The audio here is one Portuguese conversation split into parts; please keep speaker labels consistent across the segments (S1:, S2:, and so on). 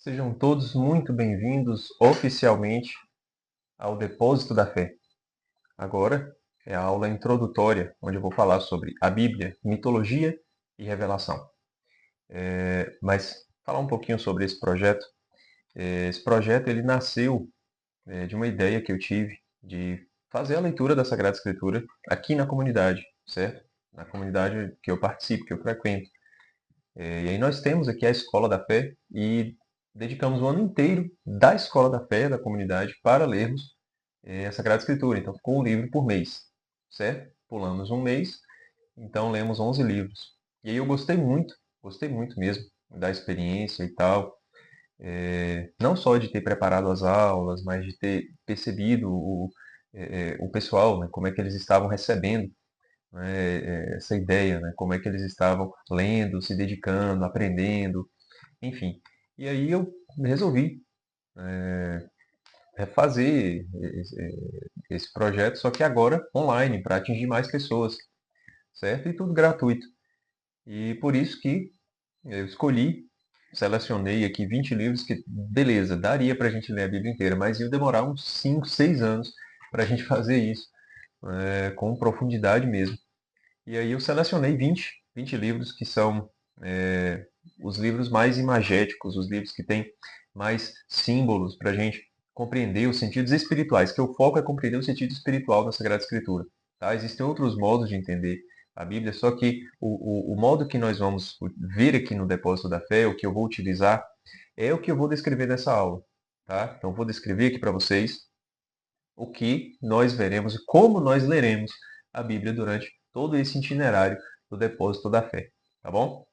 S1: Sejam todos muito bem-vindos oficialmente ao Depósito da Fé. Agora é a aula introdutória, onde eu vou falar sobre a Bíblia, mitologia e revelação. Mas falar um pouquinho sobre esse projeto. Esse projeto ele nasceu de uma ideia que eu tive de fazer a leitura da Sagrada Escritura aqui na comunidade, certo? Na comunidade que eu participo, que eu frequento. E aí nós temos aqui a Escola da Fé e dedicamos o ano inteiro da Escola da Fé, da comunidade, para lermos a Sagrada Escritura. Então ficou um livro por mês, certo? Pulamos um mês, então lemos 11 livros. E aí eu gostei muito mesmo da experiência e tal. Não só de ter preparado as aulas, mas de ter percebido o pessoal, né, como é que eles estavam recebendo, né, essa ideia, né, como é que eles estavam lendo, se dedicando, aprendendo, enfim. E aí eu resolvi fazer esse projeto, só que agora online, para atingir mais pessoas, certo? E tudo gratuito. E por isso que eu escolhi, selecionei aqui 20 livros que, beleza, daria para a gente ler a Bíblia inteira, mas ia demorar uns 5, 6 anos para a gente fazer isso, com profundidade mesmo. E aí eu selecionei 20 livros que são os livros mais imagéticos, os livros que têm mais símbolos para a gente compreender os sentidos espirituais, que o foco é compreender o sentido espiritual da Sagrada Escritura. Tá? Existem outros modos de entender a Bíblia, só que o modo que nós vamos ver aqui no Depósito da Fé, o que eu vou utilizar, é o que eu vou descrever nessa aula. Tá? Então, vou descrever aqui para vocês o que nós veremos e como nós leremos a Bíblia durante todo esse itinerário do Depósito da Fé. Tá bom?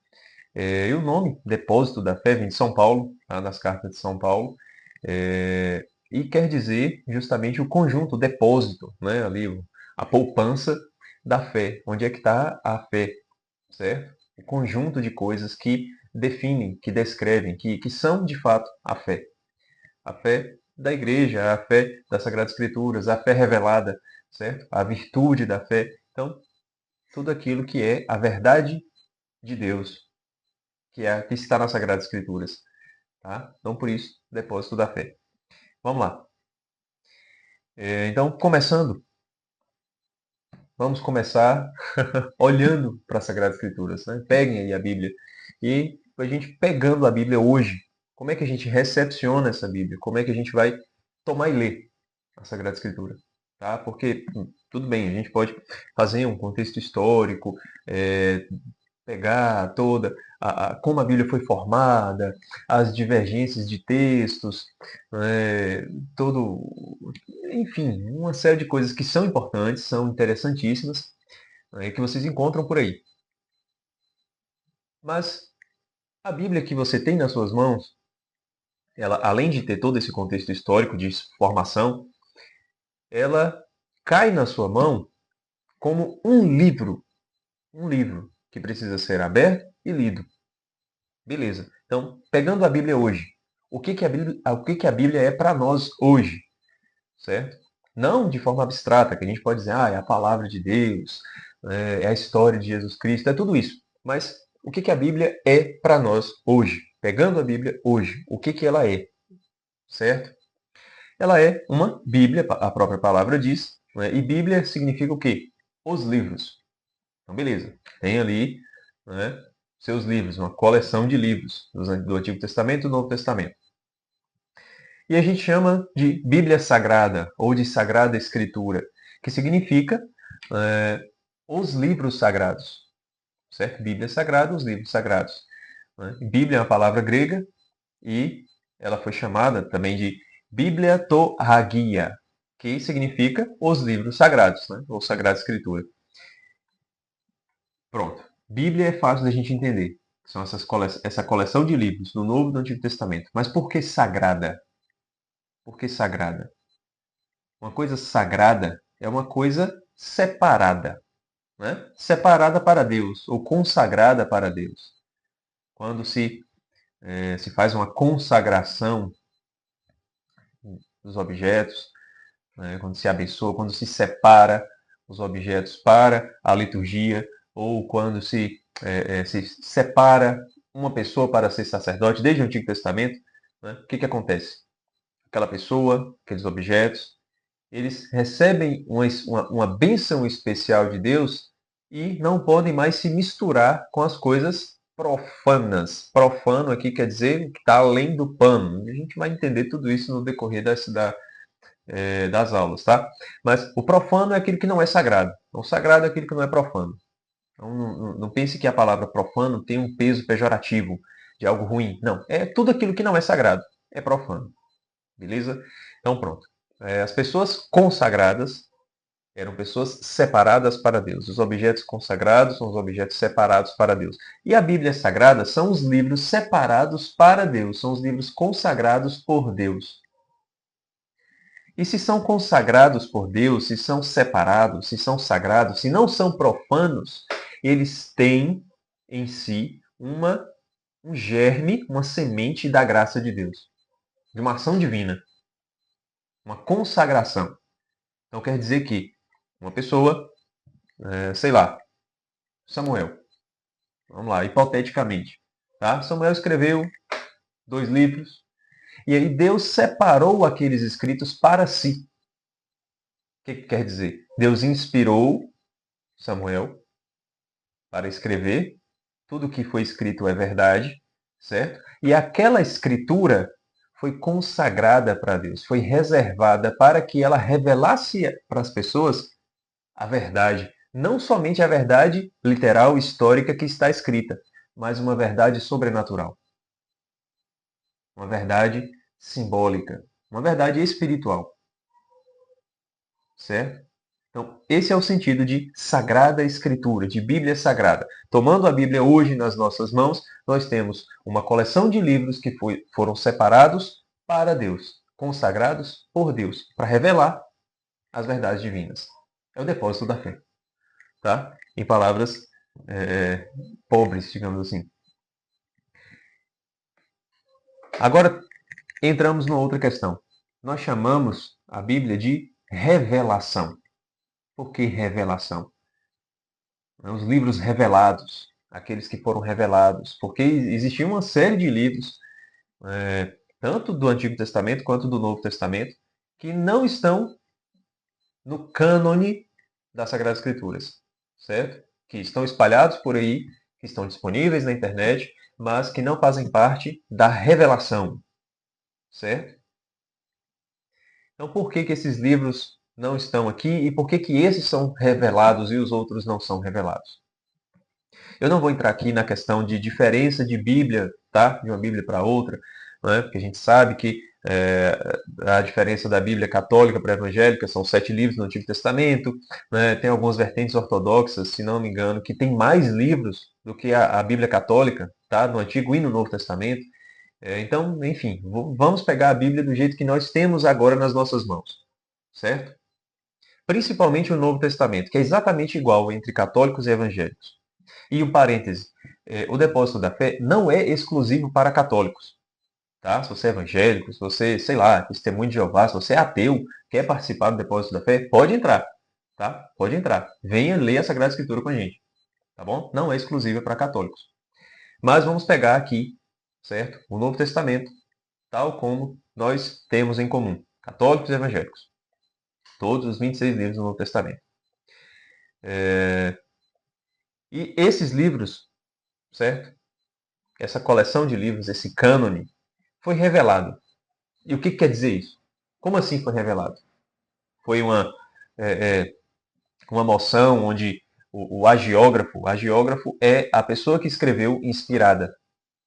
S1: E o nome Depósito da Fé vem de São Paulo, tá? Das cartas de São Paulo, e quer dizer justamente o conjunto, o depósito, né? Ali, a poupança da fé. Onde é que está a fé, certo? O conjunto de coisas que definem, que descrevem, que são de fato a fé. A fé da igreja, a fé das Sagradas Escrituras, a fé revelada, certo? A virtude da fé. Então, tudo aquilo que é a verdade de Deus, que está nas Sagradas Escrituras. Tá? Então, por isso, depósito da fé. Vamos lá. Então, vamos começar olhando para as Sagradas Escrituras. Né? Peguem aí a Bíblia. E a gente pegando a Bíblia hoje, como é que a gente recepciona essa Bíblia? Como é que a gente vai tomar e ler a Sagrada Escritura? Tá? Porque, tudo bem, a gente pode fazer um contexto histórico, pegar toda como a Bíblia foi formada, as divergências de textos, né, todo, enfim, uma série de coisas que são importantes, são interessantíssimas, né, que vocês encontram por aí. Mas a Bíblia que você tem nas suas mãos, ela, além de ter todo esse contexto histórico de formação, ela cai na sua mão como um livro que precisa ser aberto e lido. Beleza. Então, pegando a Bíblia hoje, o que que a Bíblia é para nós hoje, certo? Não de forma abstrata, que a gente pode dizer, é a palavra de Deus, é a história de Jesus Cristo, é tudo isso. Mas o que que a Bíblia é para nós hoje? Pegando a Bíblia hoje, o que que ela é, certo? Ela é uma Bíblia, a própria palavra diz, né? E Bíblia significa o quê? Os livros. Então, beleza. Tem ali, né, seus livros, uma coleção de livros do Antigo Testamento e do Novo Testamento. E a gente chama de Bíblia Sagrada ou de Sagrada Escritura, que significa os livros sagrados, certo? Bíblia Sagrada, os livros sagrados. Né? Bíblia é uma palavra grega e ela foi chamada também de Bíblia Torragia, que significa os livros sagrados, né? Ou Sagrada Escritura. Pronto. Bíblia é fácil da gente entender. São essa coleção de livros do Novo e do Antigo Testamento. Mas por que sagrada? Por que sagrada? Uma coisa sagrada é uma coisa separada, né? Separada para Deus ou consagrada para Deus. Quando se faz uma consagração dos objetos, né? Quando se abençoa, quando se separa os objetos para a liturgia, ou quando se separa uma pessoa para ser sacerdote, desde o Antigo Testamento, né? O que acontece? Aquela pessoa, aqueles objetos, eles recebem uma bênção especial de Deus e não podem mais se misturar com as coisas profanas. Profano aqui quer dizer que está além do pano. A gente vai entender tudo isso no decorrer das aulas, tá? Mas o profano é aquilo que não é sagrado. O sagrado é aquilo que não é profano. Então, não pense que a palavra profano tem um peso pejorativo de algo ruim. Não, é tudo aquilo que não é sagrado. É profano. Beleza? Então pronto. As pessoas consagradas eram pessoas separadas para Deus. Os objetos consagrados são os objetos separados para Deus. E a Bíblia Sagrada são os livros separados para Deus. São os livros consagrados por Deus. E se são consagrados por Deus, se são separados, se são sagrados, se não são profanos, eles têm em si um germe, uma semente da graça de Deus, de uma ação divina, uma consagração. Então quer dizer que uma pessoa, sei lá, Samuel, vamos lá, hipoteticamente, tá? Samuel escreveu 2 livros e aí Deus separou aqueles escritos para si. O que quer dizer? Deus inspirou Samuel para escrever, tudo que foi escrito é verdade, certo? E aquela escritura foi consagrada para Deus, foi reservada para que ela revelasse para as pessoas a verdade. Não somente a verdade literal, histórica que está escrita, mas uma verdade sobrenatural. Uma verdade simbólica. Uma verdade espiritual. Certo? Então, esse é o sentido de Sagrada Escritura, de Bíblia Sagrada. Tomando a Bíblia hoje nas nossas mãos, nós temos uma coleção de livros que foram separados para Deus, consagrados por Deus, para revelar as verdades divinas. É o depósito da fé. Tá? Em palavras pobres, digamos assim. Agora, entramos numa outra questão. Nós chamamos a Bíblia de revelação. Por que revelação? Os livros revelados, aqueles que foram revelados, porque existia uma série de livros, tanto do Antigo Testamento quanto do Novo Testamento, que não estão no cânone das Sagradas Escrituras, certo? Que estão espalhados por aí, que estão disponíveis na internet, mas que não fazem parte da revelação, certo? Então, por que esses livros não estão aqui e por que esses são revelados e os outros não são revelados? Eu não vou entrar aqui na questão de diferença de Bíblia, tá? De uma Bíblia para outra, né? Porque a gente sabe que a diferença da Bíblia católica para a evangélica são 7 livros no Antigo Testamento, né? Tem algumas vertentes ortodoxas, se não me engano, que tem mais livros do que a Bíblia católica, tá? No Antigo e no Novo Testamento. Então, enfim, vamos pegar a Bíblia do jeito que nós temos agora nas nossas mãos, certo? Principalmente o Novo Testamento, que é exatamente igual entre católicos e evangélicos. E um parêntese, o depósito da fé não é exclusivo para católicos. Tá? Se você é evangélico, se você, sei lá, testemunho de Jeová, se você é ateu, quer participar do depósito da fé, pode entrar. Tá? Pode entrar. Venha ler a Sagrada Escritura com a gente. Tá bom? Não é exclusiva para católicos. Mas vamos pegar aqui, certo? O Novo Testamento, tal como nós temos em comum, católicos e evangélicos. Todos os 26 livros do Novo Testamento. E esses livros, certo? Essa coleção de livros, esse cânone, foi revelado. E o que quer dizer isso? Como assim foi revelado? Foi uma moção onde o agiógrafo é a pessoa que escreveu inspirada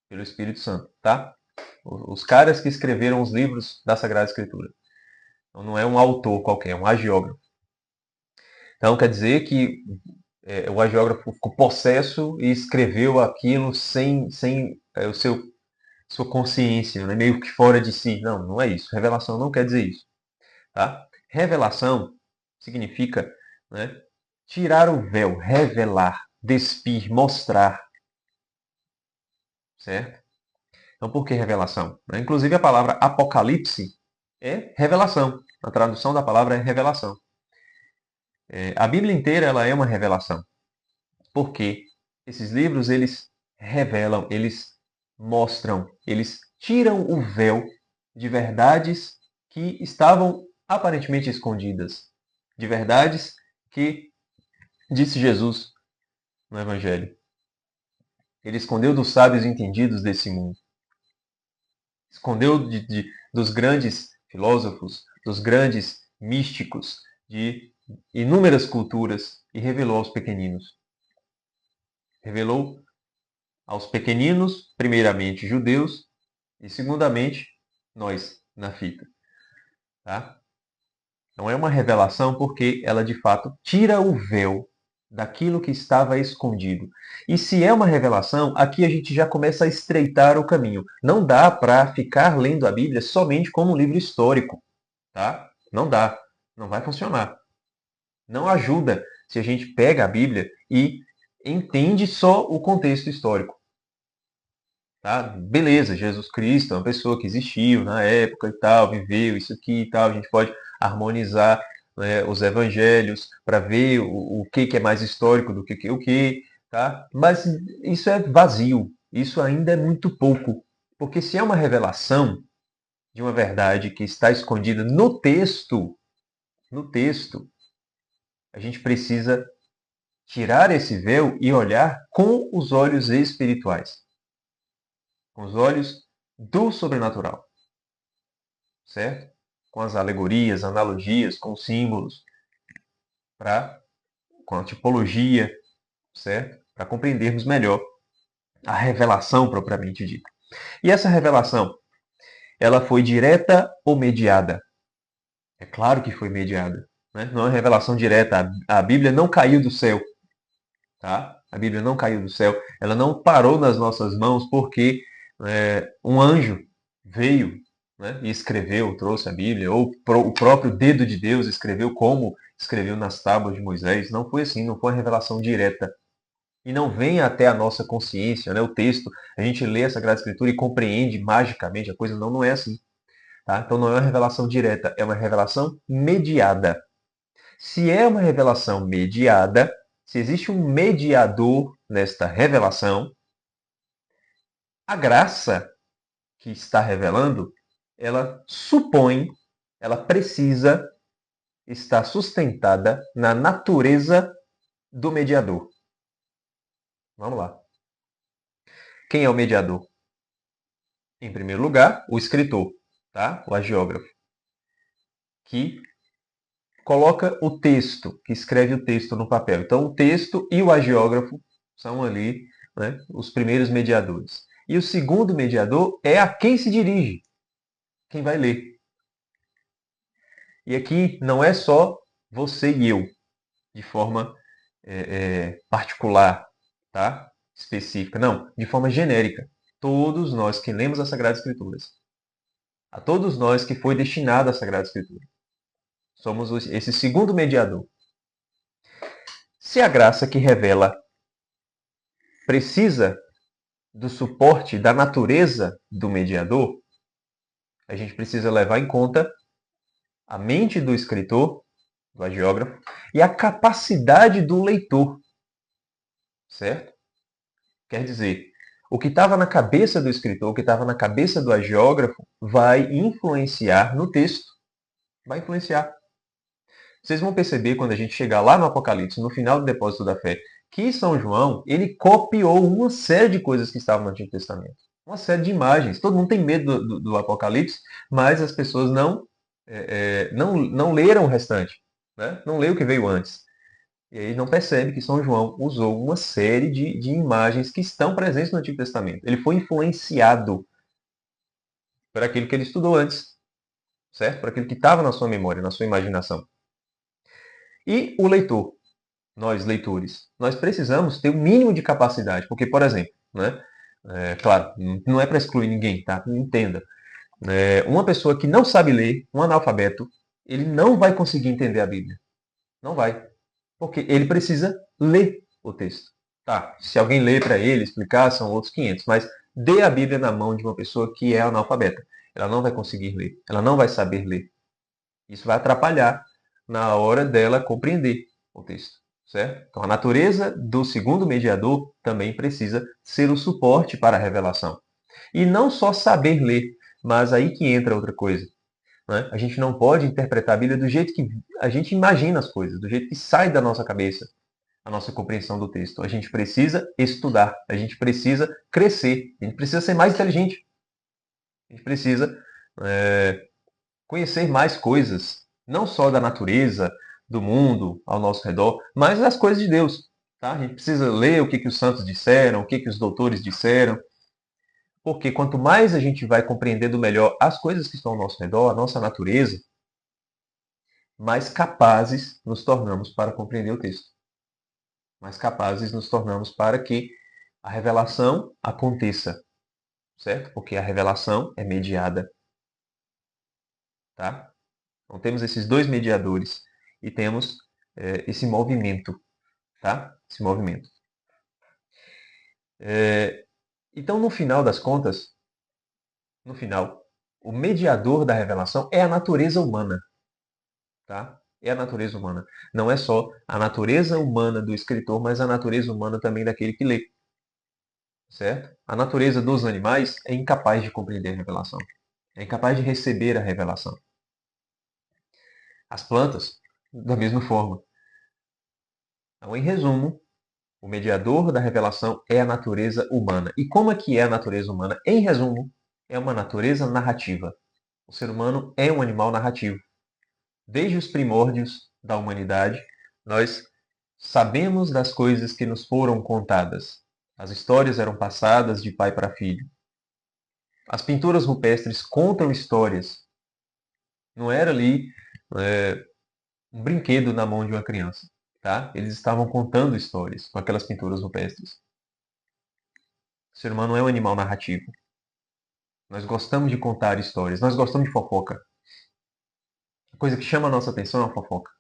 S1: pelo Espírito Santo, tá? Os caras que escreveram os livros da Sagrada Escritura. Então não é um autor qualquer, é um agiógrafo. Então quer dizer que o agiógrafo ficou possesso e escreveu aquilo sem sua consciência, né? Meio que fora de si. Não, não é isso. Revelação não quer dizer isso. Tá? Revelação significa, né, tirar o véu, revelar, despir, mostrar. Certo? Então, por que revelação? Inclusive, a palavra apocalipse é revelação. A tradução da palavra é revelação. A Bíblia inteira ela é uma revelação. Porque esses livros, eles revelam, eles mostram, eles tiram o véu de verdades que estavam aparentemente escondidas, de verdades que disse Jesus no Evangelho. Ele escondeu dos sábios entendidos desse mundo. Escondeu dos grandes filósofos, dos grandes místicos, de inúmeras culturas e revelou aos pequeninos. Revelou aos pequeninos, primeiramente judeus, e segundamente nós, na fita. Tá? Não é uma revelação porque ela de fato tira o véu daquilo que estava escondido. E se é uma revelação, aqui a gente já começa a estreitar o caminho. Não dá para ficar lendo a Bíblia somente como um livro histórico, tá? Não dá, não vai funcionar. Não ajuda se a gente pega a Bíblia e entende só o contexto histórico. Tá? Beleza, Jesus Cristo é uma pessoa que existiu na época e tal, viveu isso aqui e tal. A gente pode harmonizar, né, os evangelhos para ver o que é mais histórico do que o que, tá? Mas isso é vazio, isso ainda é muito pouco. Porque se é uma revelação de uma verdade que está escondida no texto, a gente precisa tirar esse véu e olhar com os olhos espirituais, com os olhos do sobrenatural, certo? Com as alegorias, analogias, com símbolos, com a tipologia, certo? Para compreendermos melhor a revelação propriamente dita. E essa revelação, ela foi direta ou mediada? É claro que foi mediada. Né? Não é uma revelação direta. A Bíblia não caiu do céu. Tá? A Bíblia não caiu do céu. Ela não parou nas nossas mãos porque um anjo veio, né, e escreveu, trouxe a Bíblia, ou o próprio dedo de Deus escreveu como escreveu nas tábuas de Moisés. Não foi assim, não foi uma revelação direta. E não vem até a nossa consciência, né, o texto, a gente lê a Sagrada Escritura e compreende magicamente a coisa. Não, não é assim. Tá? Então não é uma revelação direta, é uma revelação mediada. Se é uma revelação mediada, se existe um mediador nesta revelação, a graça que está revelando, ela supõe, ela precisa estar sustentada na natureza do mediador. Vamos lá. Quem é o mediador? Em primeiro lugar, o escritor, tá? O agiógrafo, que coloca o texto, que escreve o texto no papel. Então, o texto e o agiógrafo são ali, né, os primeiros mediadores. E o segundo mediador é a quem se dirige, quem vai ler. E aqui não é só você e eu, de forma particular, tá? Específica. Não, de forma genérica. Todos nós que lemos as Sagradas Escrituras. A todos nós que foi destinada a Sagrada Escritura. Somos esse segundo mediador. Se a graça que revela precisa do suporte da natureza do mediador, a gente precisa levar em conta a mente do escritor, do agiógrafo, e a capacidade do leitor. Certo? Quer dizer, o que estava na cabeça do escritor, o que estava na cabeça do agiógrafo, vai influenciar no texto. Vai influenciar. Vocês vão perceber quando a gente chegar lá no Apocalipse, no final do depósito da fé, que São João, ele copiou uma série de coisas que estavam no Antigo Testamento. Uma série de imagens. Todo mundo tem medo do Apocalipse, mas as pessoas não leram o restante. Né? Não leram o que veio antes. E aí não percebe que São João usou uma série de imagens que estão presentes no Antigo Testamento. Ele foi influenciado por aquilo que ele estudou antes, certo? Por aquilo que estava na sua memória, na sua imaginação. E o leitor, nós leitores, nós precisamos ter o mínimo de capacidade, porque, por exemplo, né, claro, não é para excluir ninguém, tá? Entenda. Uma pessoa que não sabe ler, um analfabeto, ele não vai conseguir entender a Bíblia. Não vai. Porque ele precisa ler o texto. Tá, se alguém ler para ele, explicar, são outros 500. Mas dê a Bíblia na mão de uma pessoa que é analfabeta. Ela não vai conseguir ler. Ela não vai saber ler. Isso vai atrapalhar na hora dela compreender o texto. Certo? Então, a natureza do segundo mediador também precisa ser o suporte para a revelação. E não só saber ler, mas aí que entra outra coisa. Né? A gente não pode interpretar a Bíblia do jeito que a gente imagina as coisas, do jeito que sai da nossa cabeça a nossa compreensão do texto. A gente precisa estudar, a gente precisa crescer, a gente precisa ser mais inteligente, a gente precisa conhecer mais coisas, não só da natureza, do mundo ao nosso redor, mas das coisas de Deus. Tá? A gente precisa ler o que os santos disseram, o que os doutores disseram, porque quanto mais a gente vai compreendendo melhor as coisas que estão ao nosso redor, a nossa natureza, mais capazes nos tornamos para compreender o texto. Mais capazes nos tornamos para que a revelação aconteça, certo? Porque a revelação é mediada, tá? Então temos esses dois mediadores e temos esse movimento, tá? Esse movimento. Então, no final das contas, no final, o mediador da revelação é a natureza humana, tá? É a natureza humana. Não é só a natureza humana do escritor, mas a natureza humana também daquele que lê, certo? A natureza dos animais é incapaz de compreender a revelação, é incapaz de receber a revelação. As plantas, da mesma forma. Então, em resumo, o mediador da revelação é a natureza humana. E como é que é a natureza humana? Em resumo, é uma natureza narrativa. O ser humano é um animal narrativo. Desde os primórdios da humanidade, nós sabemos das coisas que nos foram contadas. As histórias eram passadas de pai para filho. As pinturas rupestres contam histórias. Não era ali um brinquedo na mão de uma criança. Tá? Eles estavam contando histórias com aquelas pinturas rupestres. O ser humano é um animal narrativo. Nós gostamos de contar histórias, nós gostamos de fofoca. A coisa que chama a nossa atenção é a fofoca.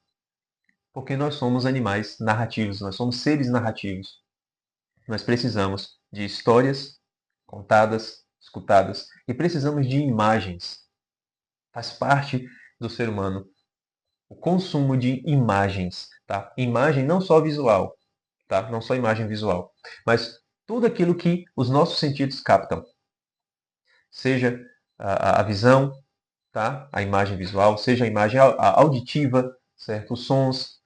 S1: Porque nós somos animais narrativos, nós somos seres narrativos. Nós precisamos de histórias contadas, escutadas, e precisamos de imagens. Faz parte do ser humano o consumo de imagens, tá? Imagem não só visual, tá? Não só imagem visual, mas tudo aquilo que os nossos sentidos captam. Seja a visão, tá? A imagem visual, seja a imagem auditiva, certo? Os sons,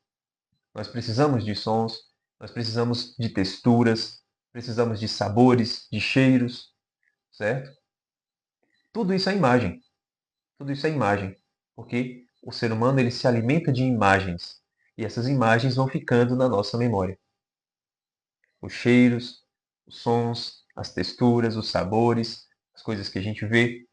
S1: nós precisamos de sons, nós precisamos de texturas, precisamos de sabores, de cheiros, certo? Tudo isso é imagem. Tudo isso é imagem, porque o ser humano ele se alimenta de imagens e essas imagens vão ficando na nossa memória. Os cheiros, os sons, as texturas, os sabores, as coisas que a gente vê,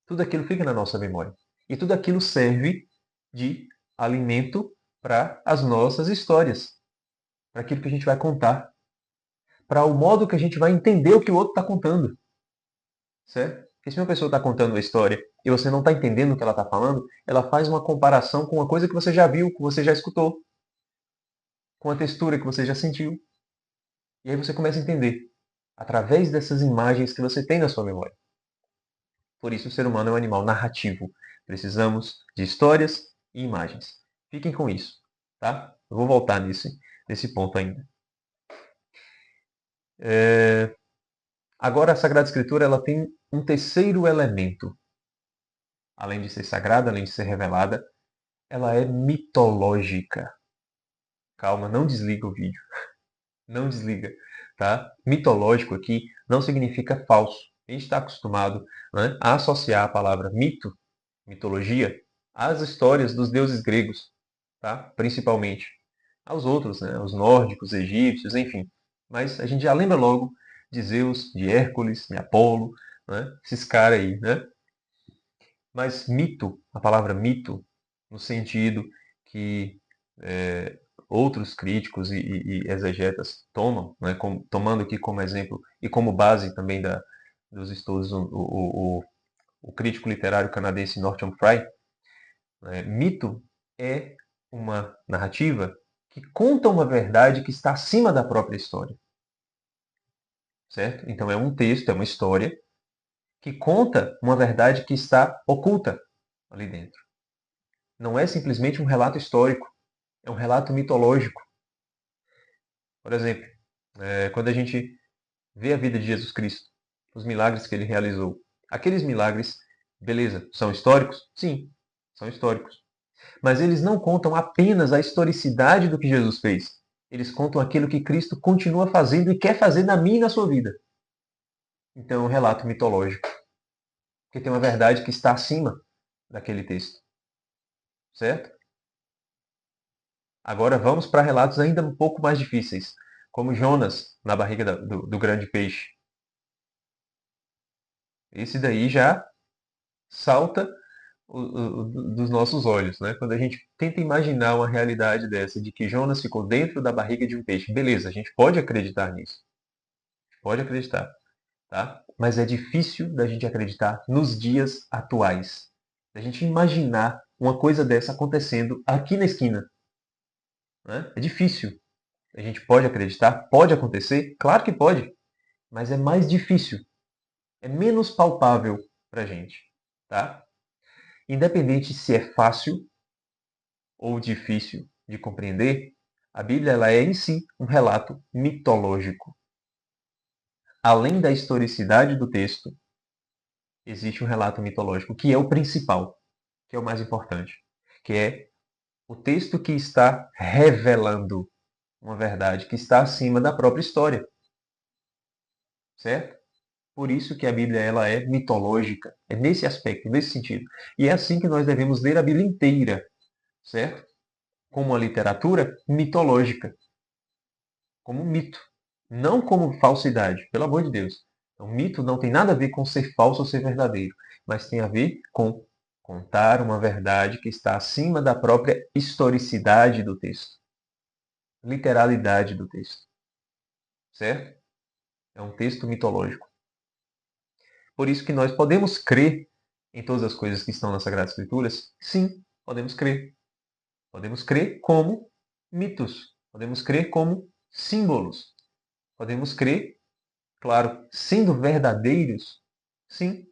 S1: tudo aquilo fica na nossa memória. E tudo aquilo serve de alimento para as nossas histórias, para aquilo que a gente vai contar, para o modo que a gente vai entender o que o outro está contando. Certo? Porque se uma pessoa está contando uma história e você não está entendendo o que ela está falando, ela faz uma comparação com uma coisa que você já viu, que você já escutou, com a textura que você já sentiu. E aí você começa a entender, através dessas imagens que você tem na sua memória. Por isso, o ser humano é um animal narrativo. Precisamos de histórias e imagens. Fiquem com isso, tá? Eu vou voltar nesse ponto ainda. Agora, a Sagrada Escritura ela tem um terceiro elemento. Além de ser sagrada, além de ser revelada, ela é mitológica. Calma, não desliga o vídeo. Não desliga, tá? Mitológico aqui não significa falso. A gente está acostumado, né, a associar a palavra mito, mitologia, às histórias dos deuses gregos, tá? Principalmente. Aos outros, né? Os nórdicos, egípcios, enfim. Mas a gente já lembra logo de Zeus, de Hércules, de Apolo, né? Esses caras aí, né? Mas mito, a palavra mito, no sentido que outros críticos e exegetas tomam, né, tomando aqui como exemplo e como base também dos estudos o crítico literário canadense Norton Fry, né, mito é uma narrativa que conta uma verdade que está acima da própria história. Certo? Então é um texto, é uma história que conta uma verdade que está oculta ali dentro. Não é simplesmente um relato histórico, é um relato mitológico. Por exemplo, quando a gente vê a vida de Jesus Cristo, os milagres que ele realizou. Aqueles milagres, beleza, são históricos? Sim, são históricos. Mas eles não contam apenas a historicidade do que Jesus fez. Eles contam aquilo que Cristo continua fazendo e quer fazer na minha e na sua vida. Então é um relato mitológico. Porque tem uma verdade que está acima daquele texto. Certo? Agora vamos para relatos ainda um pouco mais difíceis, como Jonas na barriga do grande peixe. Esse daí já salta dos nossos olhos, né? Quando a gente tenta imaginar uma realidade dessa, de que Jonas ficou dentro da barriga de um peixe. Beleza, a gente pode acreditar nisso. Pode acreditar, tá? Mas é difícil da gente acreditar nos dias atuais. Da gente imaginar uma coisa dessa acontecendo aqui na esquina, né? É difícil. A gente pode acreditar? Pode acontecer? Claro que pode, mas é mais difícil. É menos palpável para a gente, tá? Independente se é fácil ou difícil de compreender, a Bíblia ela é em si um relato mitológico. Além da historicidade do texto, existe um relato mitológico, que é o principal, que é o mais importante, que é o texto que está revelando uma verdade que está acima da própria história, certo? Por isso que a Bíblia ela é mitológica, é nesse aspecto, nesse sentido. E é assim que nós devemos ler a Bíblia inteira, certo? Como uma literatura mitológica, como um mito, não como falsidade, pelo amor de Deus. O mito não tem nada a ver com ser falso ou ser verdadeiro, mas tem a ver com contar uma verdade que está acima da própria historicidade do texto, literalidade do texto, certo? É um texto mitológico. Por isso que nós podemos crer em todas as coisas que estão nas Sagradas Escrituras? Sim, podemos crer. Podemos crer como mitos. Podemos crer como símbolos. Podemos crer, claro, sendo verdadeiros, sim,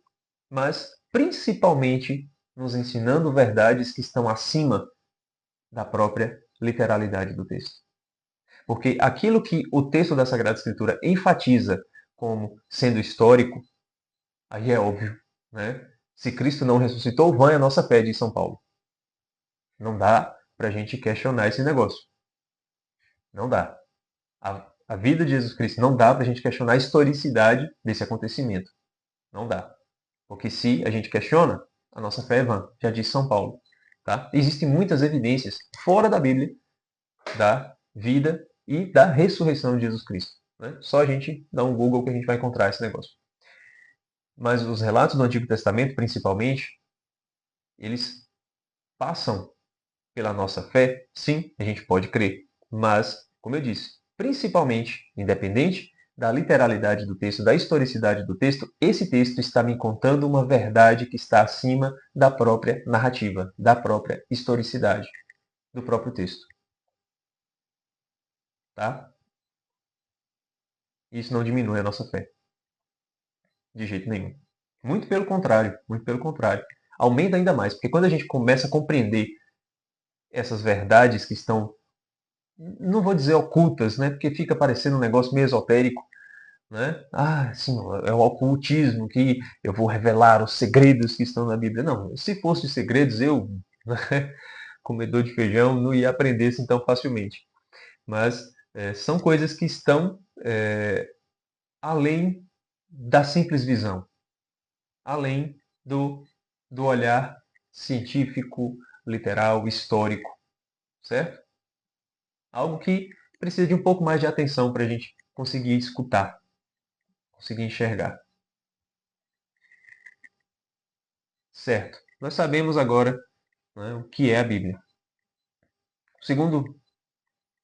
S1: mas principalmente nos ensinando verdades que estão acima da própria literalidade do texto. Porque aquilo que o texto da Sagrada Escritura enfatiza como sendo histórico, aí é óbvio, né? Se Cristo não ressuscitou, vã é a nossa fé, diz São Paulo. Não dá para a gente questionar esse negócio. Não dá. A vida de Jesus Cristo não dá para a gente questionar a historicidade desse acontecimento. Não dá. Porque se a gente questiona, a nossa fé é vã, já diz São Paulo. Tá? Existem muitas evidências fora da Bíblia da vida e da ressurreição de Jesus Cristo. Né? Só a gente dá um Google que a gente vai encontrar esse negócio. Mas os relatos do Antigo Testamento, principalmente, eles passam pela nossa fé. Sim, a gente pode crer. Mas, como eu disse, principalmente, independente da literalidade do texto, da historicidade do texto, esse texto está me contando uma verdade que está acima da própria narrativa, da própria historicidade do próprio texto. Tá? Isso não diminui a nossa fé. De jeito nenhum. Muito pelo contrário, muito pelo contrário. Aumenta ainda mais, porque quando a gente começa a compreender essas verdades que estão, não vou dizer ocultas, né? Porque fica parecendo um negócio meio esotérico, né? Ah, sim, é o ocultismo que eu vou revelar os segredos que estão na Bíblia. Não, se fossem segredos, eu, né, comedor de feijão, não ia aprender assim tão facilmente. Mas são coisas que estão além da simples visão, além do olhar científico, literal, histórico, certo? Algo que precisa de um pouco mais de atenção para a gente conseguir escutar, conseguir enxergar. Certo. Nós sabemos agora, né, o que é a Bíblia.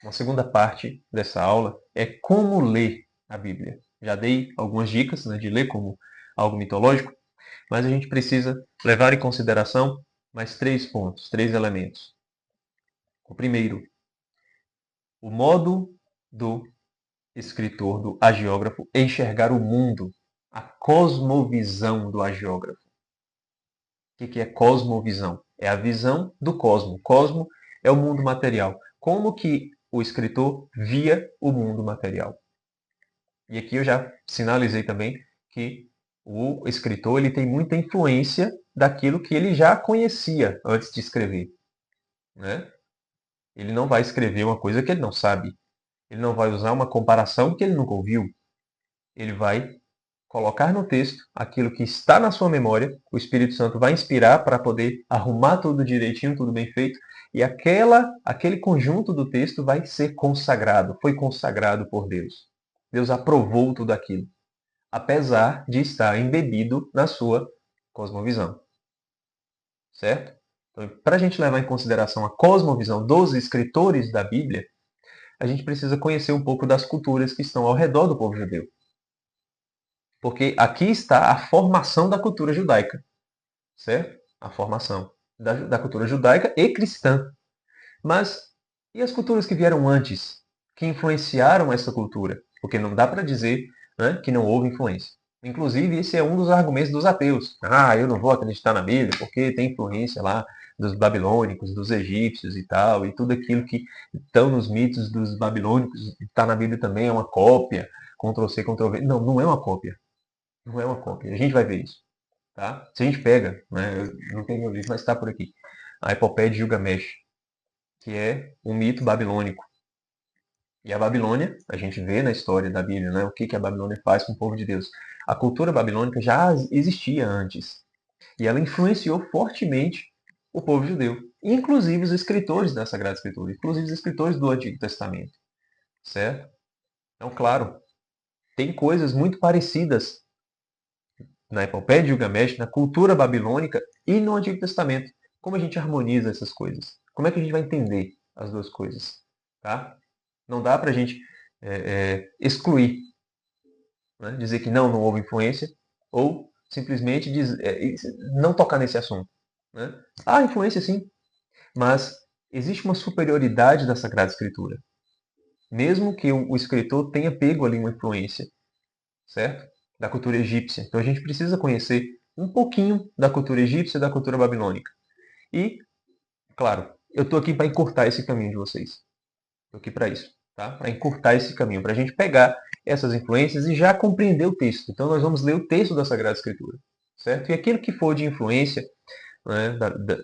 S1: Uma segunda parte dessa aula é como ler a Bíblia. Já dei algumas dicas, né, de ler como algo mitológico, mas a gente precisa levar em consideração mais 3 pontos, 3 elementos. O primeiro, o modo do escritor, do agiógrafo, enxergar o mundo, a cosmovisão do agiógrafo. O que é cosmovisão? É a visão do cosmo. Cosmo é o mundo material. Como que o escritor via o mundo material? E aqui eu já sinalizei também que O escritor ele tem muita influência daquilo que ele já conhecia antes de escrever, né? Ele não vai escrever uma coisa que ele não sabe. Ele não vai usar uma comparação que ele nunca ouviu. Ele vai colocar no texto aquilo que está na sua memória. O Espírito Santo vai inspirar para poder arrumar tudo direitinho, tudo bem feito. E aquele conjunto do texto vai ser consagrado. Foi consagrado por Deus. Deus aprovou tudo aquilo, apesar de estar embebido na sua cosmovisão. Certo? Então, para a gente levar em consideração a cosmovisão dos escritores da Bíblia, a gente precisa conhecer um pouco das culturas que estão ao redor do povo judeu. Porque aqui está a formação da cultura judaica, certo? A formação da cultura judaica e cristã. Mas e as culturas que vieram antes, que influenciaram essa cultura? Porque não dá para dizer, né, que não houve influência. Inclusive, esse é um dos argumentos dos ateus. Ah, eu não vou acreditar na Bíblia porque tem influência lá dos babilônicos, dos egípcios e tal, e tudo aquilo que estão nos mitos dos babilônicos, está na Bíblia também, é uma cópia, Ctrl-C, Ctrl-V. Não, não é uma cópia. Não é uma cópia. A gente vai ver isso. Tá? Se a gente pega, né, eu não tenho meu livro, mas está por aqui, a Epopeia de Gilgamesh, que é um mito babilônico. E a Babilônia, a gente vê na história da Bíblia, né, o que a Babilônia faz com o povo de Deus. A cultura babilônica já existia antes. E ela influenciou fortemente o povo judeu. Inclusive os escritores da Sagrada Escritura, inclusive os escritores do Antigo Testamento. Certo? Então, claro, tem coisas muito parecidas na Epopeia de Gilgamesh, na cultura babilônica e no Antigo Testamento. Como a gente harmoniza essas coisas? Como é que a gente vai entender as duas coisas? Tá? Não dá para a gente excluir, né? Dizer que não houve influência, ou simplesmente não tocar nesse assunto. Né? Há influência sim, mas existe uma superioridade da Sagrada Escritura. Mesmo que o escritor tenha pego ali uma influência, certo? Da cultura egípcia. Então a gente precisa conhecer um pouquinho da cultura egípcia e da cultura babilônica. E, claro, eu estou aqui para encurtar esse caminho de vocês. Estou aqui para isso, tá? Para encurtar esse caminho, para a gente pegar essas influências e já compreender o texto. Então nós vamos ler o texto da Sagrada Escritura, certo? E aquilo que for de influência, né,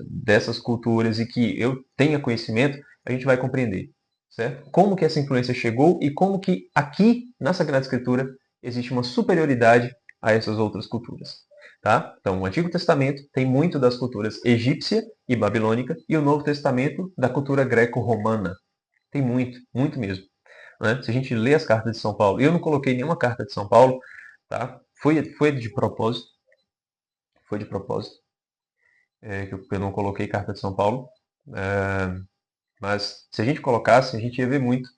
S1: dessas culturas e que eu tenha conhecimento, a gente vai compreender, certo? Como que essa influência chegou e como que aqui na Sagrada Escritura existe uma superioridade a essas outras culturas. Tá? Então, o Antigo Testamento tem muito das culturas egípcia e babilônica e o Novo Testamento da cultura greco-romana. Tem muito, muito mesmo. Né? Se a gente lê as cartas de São Paulo, eu não coloquei nenhuma carta de São Paulo, tá? Foi de propósito, foi de propósito, que eu não coloquei carta de São Paulo. É, mas se a gente colocasse, a gente ia ver muito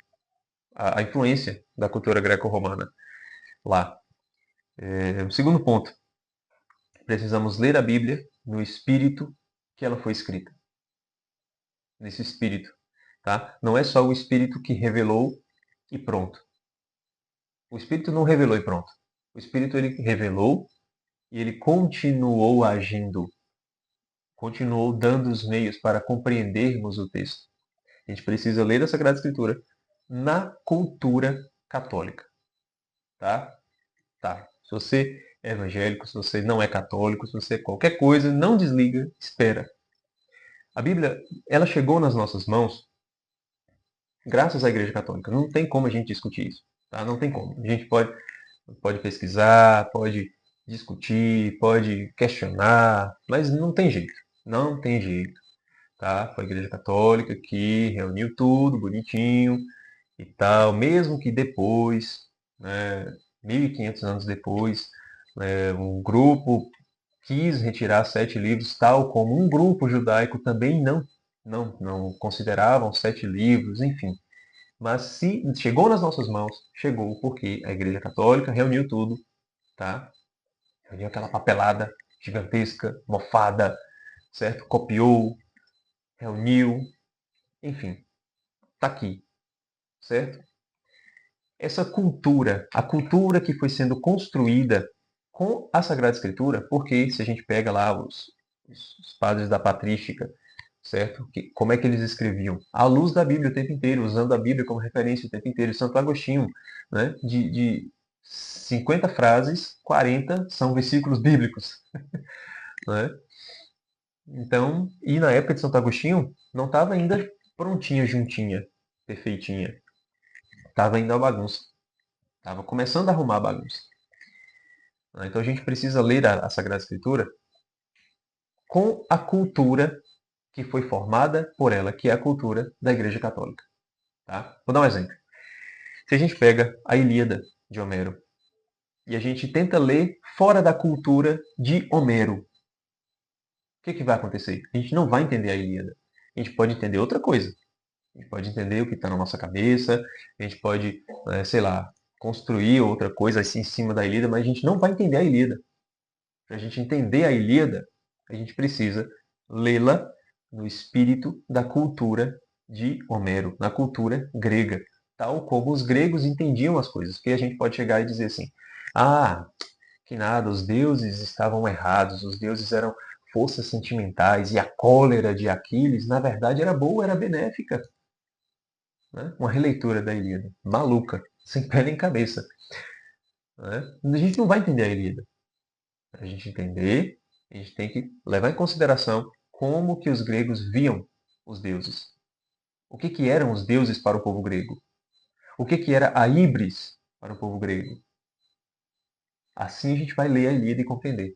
S1: a influência da cultura greco-romana lá. O segundo ponto, precisamos ler a Bíblia no espírito que ela foi escrita. Nesse espírito. Tá? Não é só o espírito que revelou e pronto. O espírito não revelou e pronto. O espírito ele revelou e ele continuou agindo. Continuou dando os meios para compreendermos o texto. A gente precisa ler a Sagrada Escritura na cultura católica. Tá? Tá. Se você é evangélico, se você não é católico, se você é qualquer coisa, não desliga, espera. A Bíblia, ela chegou nas nossas mãos graças à Igreja Católica. Não tem como a gente discutir isso. Tá? Não tem como. A gente pode pesquisar, pode discutir, pode questionar, mas não tem jeito. Não tem jeito. Tá? Foi a Igreja Católica que reuniu tudo bonitinho e tal, mesmo que depois, né, 1500 anos depois, um grupo quis retirar 7 livros, tal como um grupo judaico também não consideravam 7 livros, enfim. Mas se chegou nas nossas mãos, chegou porque a Igreja Católica reuniu tudo, tá? Reuniu aquela papelada gigantesca, mofada, certo? Copiou, reuniu, enfim, tá aqui, certo? Essa cultura, a cultura que foi sendo construída com a Sagrada Escritura, porque se a gente pega lá os padres da patrística, certo? Como é que eles escreviam? À luz da Bíblia o tempo inteiro, usando a Bíblia como referência o tempo inteiro. Santo Agostinho, né? 50 frases, 40 são versículos bíblicos, né? Então, e na época de Santo Agostinho, não estava ainda prontinha, juntinha, perfeitinha. Estava ainda a bagunça. Estava começando a arrumar a bagunça. Então a gente precisa ler a Sagrada Escritura com a cultura que foi formada por ela, que é a cultura da Igreja Católica. Tá? Vou dar um exemplo. Se a gente pega a Ilíada de Homero e a gente tenta ler fora da cultura de Homero, o que vai acontecer? A gente não vai entender a Ilíada. A gente pode entender outra coisa. A gente pode entender o que está na nossa cabeça, a gente pode, sei lá, construir outra coisa assim em cima da Ilíada, mas a gente não vai entender a Ilíada. Para a gente entender a Ilíada, a gente precisa lê-la no espírito da cultura de Homero, na cultura grega, tal como os gregos entendiam as coisas. Porque a gente pode chegar e dizer assim: ah, que nada, os deuses estavam errados, os deuses eram forças sentimentais e a cólera de Aquiles, na verdade, era boa, era benéfica. Né? Uma releitura da Ilíada, maluca, sem pé nem cabeça. Né? A gente não vai entender a Ilíada. Para a gente entender, a gente tem que levar em consideração como que os gregos viam os deuses. O que eram os deuses para o povo grego? O que era a híbris para o povo grego? Assim a gente vai ler a Ilíada e compreender.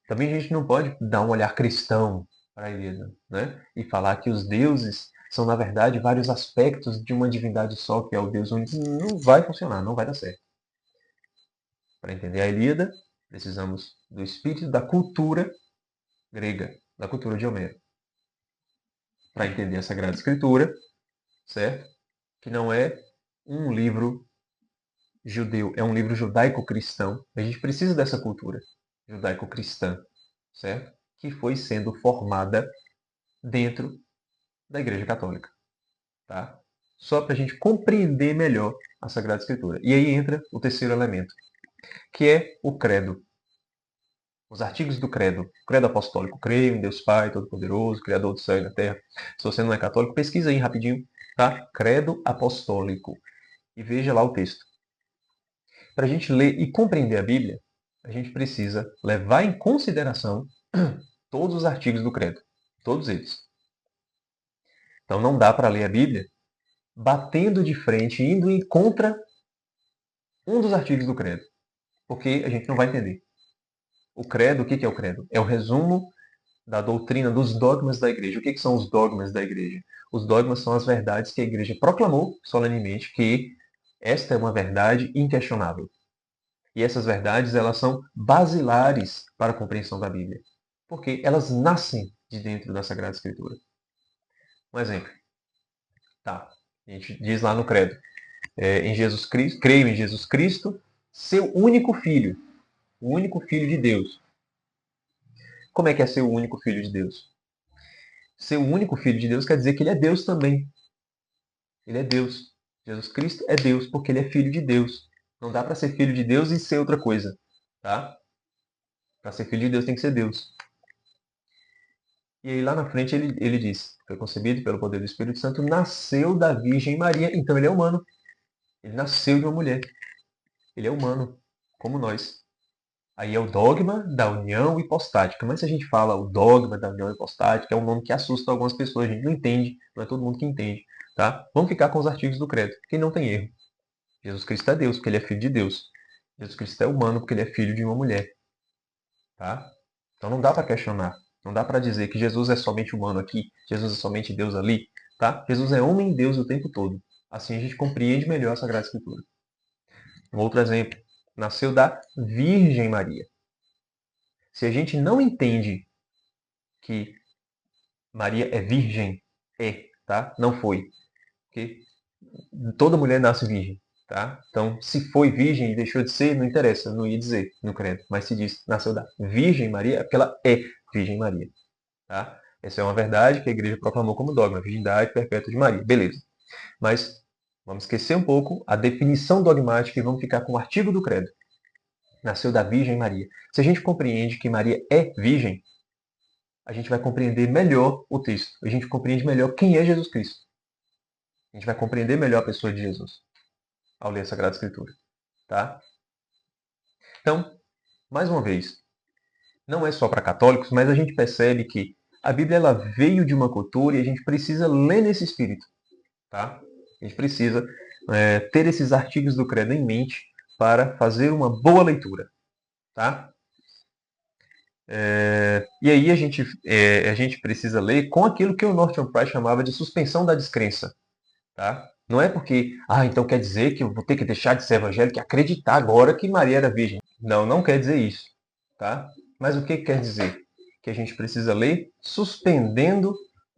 S1: Também a gente não pode dar um olhar cristão para a Ilíada, né? E falar que os deuses são, na verdade, vários aspectos de uma divindade só, que é o Deus único. Não vai funcionar, não vai dar certo. Para entender a Ilíada, precisamos do espírito da cultura grega, da cultura de Homero. Para entender a Sagrada Escritura, certo? Que não é um livro judeu, é um livro judaico-cristão. A gente precisa dessa cultura judaico-cristã, certo? Que foi sendo formada dentro da Igreja Católica, tá? Só para a gente compreender melhor a Sagrada Escritura. E aí entra o terceiro elemento, que é o credo. Os artigos do credo. Credo apostólico. Creio em Deus Pai Todo-Poderoso, Criador do céu e da terra. Se você não é católico, pesquisa aí rapidinho, tá? Credo apostólico. E veja lá o texto. Para a gente ler e compreender a Bíblia, a gente precisa levar em consideração todos os artigos do credo. Todos eles. Então não dá para ler a Bíblia batendo de frente, indo em contra um dos artigos do credo. Porque a gente não vai entender. O credo, o que é o credo? É o resumo da doutrina, dos dogmas da igreja. O que são os dogmas da igreja? Os dogmas são as verdades que a igreja proclamou solenemente que esta é uma verdade inquestionável. E essas verdades, elas são basilares para a compreensão da Bíblia. Porque elas nascem de dentro da Sagrada Escritura. Um exemplo. Tá. A gente diz lá no credo. Em Jesus Cristo, creio em Jesus Cristo, seu único filho. O único filho de Deus. Como é que é ser o único filho de Deus? Ser o único filho de Deus quer dizer que ele é Deus também. Ele é Deus. Jesus Cristo é Deus porque ele é filho de Deus. Não dá para ser filho de Deus e ser outra coisa. Tá? Para ser filho de Deus tem que ser Deus. E aí lá na frente ele diz, foi concebido pelo poder do Espírito Santo, nasceu da Virgem Maria, então ele é humano. Ele nasceu de uma mulher. Ele é humano, como nós. Aí é o dogma da união hipostática. Mas se a gente fala o dogma da união hipostática, é um nome que assusta algumas pessoas. A gente não entende, não é todo mundo que entende. Tá? Vamos ficar com os artigos do credo, que não tem erro. Jesus Cristo é Deus, porque ele é filho de Deus. Jesus Cristo é humano, porque ele é filho de uma mulher. Tá? Então não dá para questionar. Não dá para dizer que Jesus é somente humano aqui, Jesus é somente Deus ali. Tá? Jesus é homem e Deus o tempo todo. Assim a gente compreende melhor a Sagrada Escritura. Um outro exemplo. Nasceu da Virgem Maria. Se a gente não entende que Maria é virgem, tá? Não foi. Porque toda mulher nasce virgem, tá? Então, se foi virgem e deixou de ser, não interessa, não ia dizer no credo. Mas se diz nasceu da Virgem Maria, é porque ela é Virgem Maria, tá? Essa é uma verdade que a igreja proclamou como dogma, a virgindade perpétua de Maria. Beleza. Mas vamos esquecer um pouco a definição dogmática e vamos ficar com o artigo do credo. Nasceu da Virgem Maria. Se a gente compreende que Maria é virgem, a gente vai compreender melhor o texto. A gente compreende melhor quem é Jesus Cristo. A gente vai compreender melhor a pessoa de Jesus ao ler a Sagrada Escritura. Tá? Então, mais uma vez, não é só para católicos, mas a gente percebe que a Bíblia ela veio de uma cultura e a gente precisa ler nesse espírito, tá? A gente precisa ter esses artigos do credo em mente para fazer uma boa leitura, tá? E aí a gente precisa ler com aquilo que o Norton Price chamava de suspensão da descrença, tá? Não é porque, então quer dizer que eu vou ter que deixar de ser evangélico e acreditar agora que Maria era virgem. Não, não quer dizer isso, tá? Mas o que quer dizer? Que a gente precisa ler suspendendo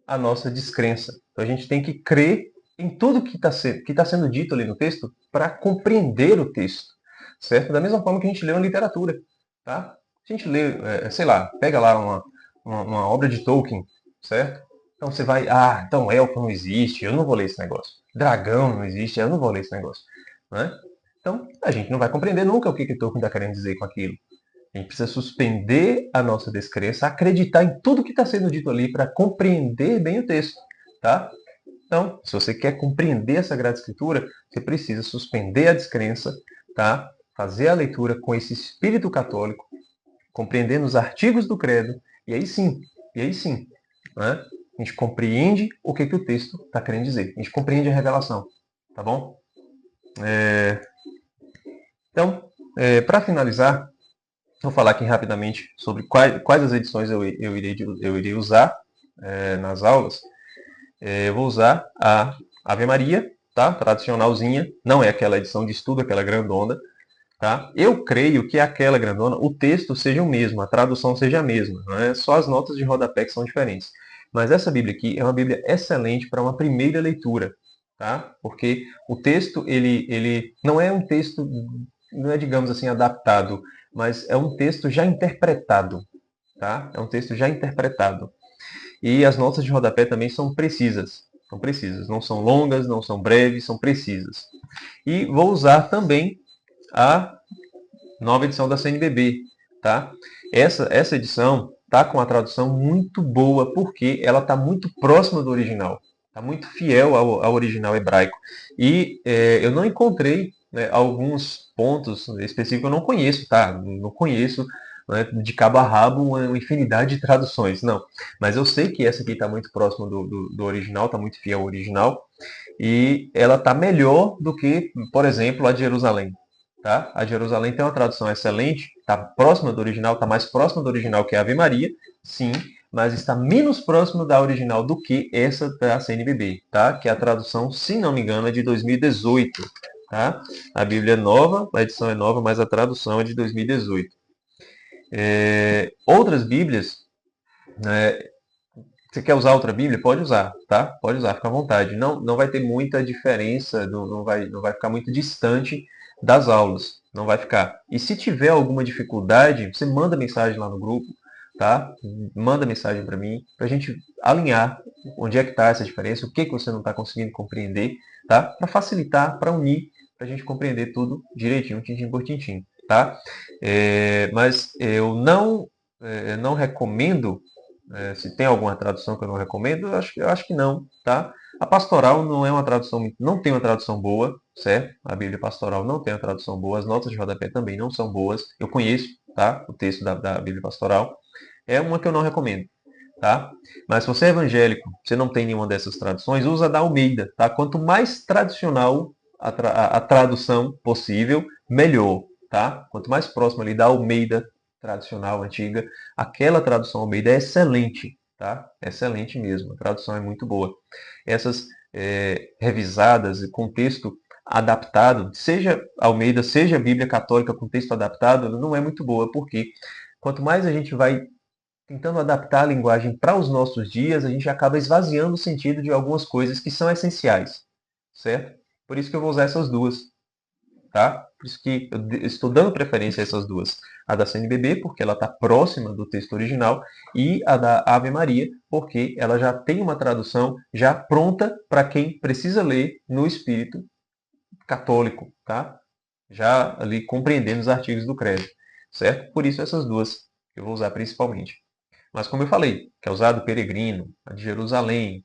S1: a nossa descrença. Então a gente tem que crer em tudo que tá sendo dito ali no texto para compreender o texto, certo? Da mesma forma que a gente lê uma literatura, tá? A gente lê, sei lá, pega lá uma obra de Tolkien, certo? Então você vai, então elfo não existe, eu não vou ler esse negócio. Dragão não existe, eu não vou ler esse negócio. Né? Então a gente não vai compreender nunca o que Tolkien está querendo dizer com aquilo. A gente precisa suspender a nossa descrença, acreditar em tudo que está sendo dito ali para compreender bem o texto. Tá? Então, se você quer compreender a Sagrada Escritura, você precisa suspender a descrença, tá? Fazer a leitura com esse espírito católico, compreendendo os artigos do credo, e aí sim, né? A gente compreende o que o texto está querendo dizer. A gente compreende a revelação, tá bom? Então, para finalizar, vou falar aqui rapidamente sobre quais as edições eu irei usar nas aulas. Eu vou usar a Ave Maria, tá? Tradicionalzinha, não é aquela edição de estudo, aquela grandona, tá? Eu creio que aquela grandona, o texto seja o mesmo, a tradução seja a mesma, não é só as notas de rodapé que são diferentes. Mas essa Bíblia aqui é uma Bíblia excelente para uma primeira leitura, tá? Porque o texto, ele não é um texto, não é, digamos assim, adaptado, mas é um texto já interpretado, tá? É um texto já interpretado. E as notas de rodapé também são precisas. São precisas. Não são longas, não são breves, são precisas. E vou usar também a nova edição da CNBB. Tá? Essa edição está com a tradução muito boa, porque ela está muito próxima do original. Está muito fiel ao original hebraico. E eu não encontrei alguns pontos específicos, eu não conheço, tá? Não conheço de cabo a rabo uma infinidade de traduções, não. Mas eu sei que essa aqui está muito próxima do original, está muito fiel ao original. E ela está melhor do que, por exemplo, a de Jerusalém. Tá? A Jerusalém tem uma tradução excelente, está próxima do original, está mais próxima do original que a Ave Maria, sim, mas está menos próximo da original do que essa da CNBB, tá? Que é a tradução, se não me engano, é de 2018. Tá? A Bíblia é nova, a edição é nova, mas a tradução é de 2018. Outras Bíblias, né, você quer usar outra Bíblia? Pode usar, tá? Pode usar, fica à vontade. Não vai ter muita diferença, não vai ficar muito distante das aulas. Não vai ficar. E se tiver alguma dificuldade, você manda mensagem lá no grupo, tá? Manda mensagem para mim, para a gente alinhar onde é que está essa diferença, o que você não está conseguindo compreender, tá? Para facilitar, para unir, para a gente compreender tudo direitinho, tintim por tintim, tá? Mas eu não recomendo se tem alguma tradução que eu não recomendo, eu acho que não, tá? A pastoral não é uma tradução, não tem uma tradução boa, certo? A Bíblia pastoral não tem uma tradução boa, as notas de rodapé também não são boas. Eu conheço, tá? O texto da Bíblia pastoral. É uma que eu não recomendo, tá? Mas se você é evangélico, você não tem nenhuma dessas traduções, usa a da Almeida, tá? Quanto mais tradicional a tradução possível, melhor, tá? Quanto mais próximo ali da Almeida tradicional, antiga, aquela tradução Almeida é excelente, tá? Excelente mesmo, a tradução é muito boa. Essas revisadas e com texto adaptado, seja Almeida, seja Bíblia Católica com texto adaptado, não é muito boa, porque quanto mais a gente vai tentando adaptar a linguagem para os nossos dias, a gente acaba esvaziando o sentido de algumas coisas que são essenciais, certo? Por isso que eu vou usar essas duas, tá? Por isso que eu estou dando preferência a essas duas. A da CNBB, porque ela está próxima do texto original, e a da Ave Maria, porque ela já tem uma tradução já pronta para quem precisa ler no espírito católico, tá? Já ali compreendendo os artigos do credo, certo? Por isso essas duas eu vou usar principalmente. Mas como eu falei, quer usar do Peregrino, a de Jerusalém,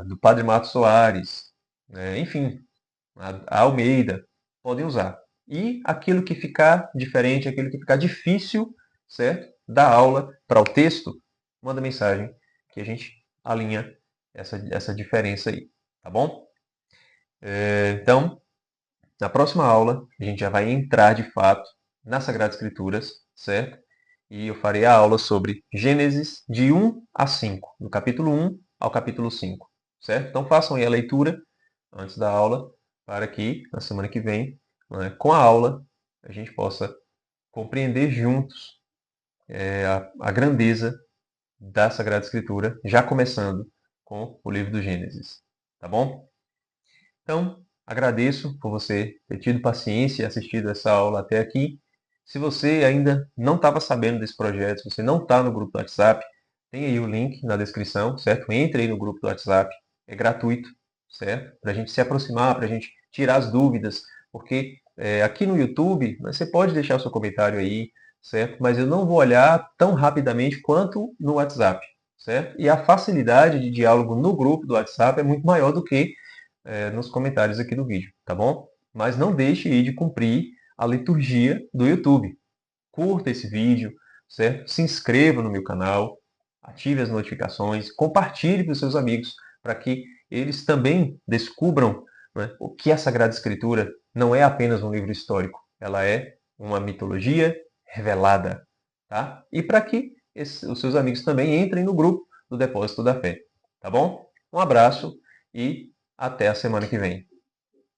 S1: do Padre Mato Soares, enfim, a Almeida, podem usar. e aquilo que ficar diferente, aquilo que ficar difícil, certo? Da aula para o texto, manda mensagem que a gente alinha essa diferença aí, tá bom? Então, na próxima aula, a gente já vai entrar de fato nas Sagradas Escrituras, certo? E eu farei a aula sobre Gênesis de 1 a 5, do capítulo 1 ao capítulo 5, certo? Então façam aí a leitura antes da aula, para que na semana que vem, né, com a aula, a gente possa compreender juntos a grandeza da Sagrada Escritura, já começando com o livro do Gênesis, tá bom? Então, agradeço por você ter tido paciência e assistido essa aula até aqui. Se você ainda não estava sabendo desse projeto, se você não está no grupo do WhatsApp, tem aí o link na descrição, certo? Entre aí no grupo do WhatsApp, é gratuito, certo? Para a gente se aproximar, para a gente tirar as dúvidas, porque aqui no YouTube, você pode deixar o seu comentário aí, certo? Mas eu não vou olhar tão rapidamente quanto no WhatsApp, certo? E a facilidade de diálogo no grupo do WhatsApp é muito maior do que nos comentários aqui do vídeo, tá bom? Mas não deixe aí de cumprir a liturgia do YouTube. Curta esse vídeo, certo? Se inscreva no meu canal, ative as notificações, compartilhe para os seus amigos, para que eles também descubram, né, o que a Sagrada Escritura não é apenas um livro histórico, ela é uma mitologia revelada, tá? E para que os seus amigos também entrem no grupo do Depósito da Fé, tá bom? Um abraço e até a semana que vem.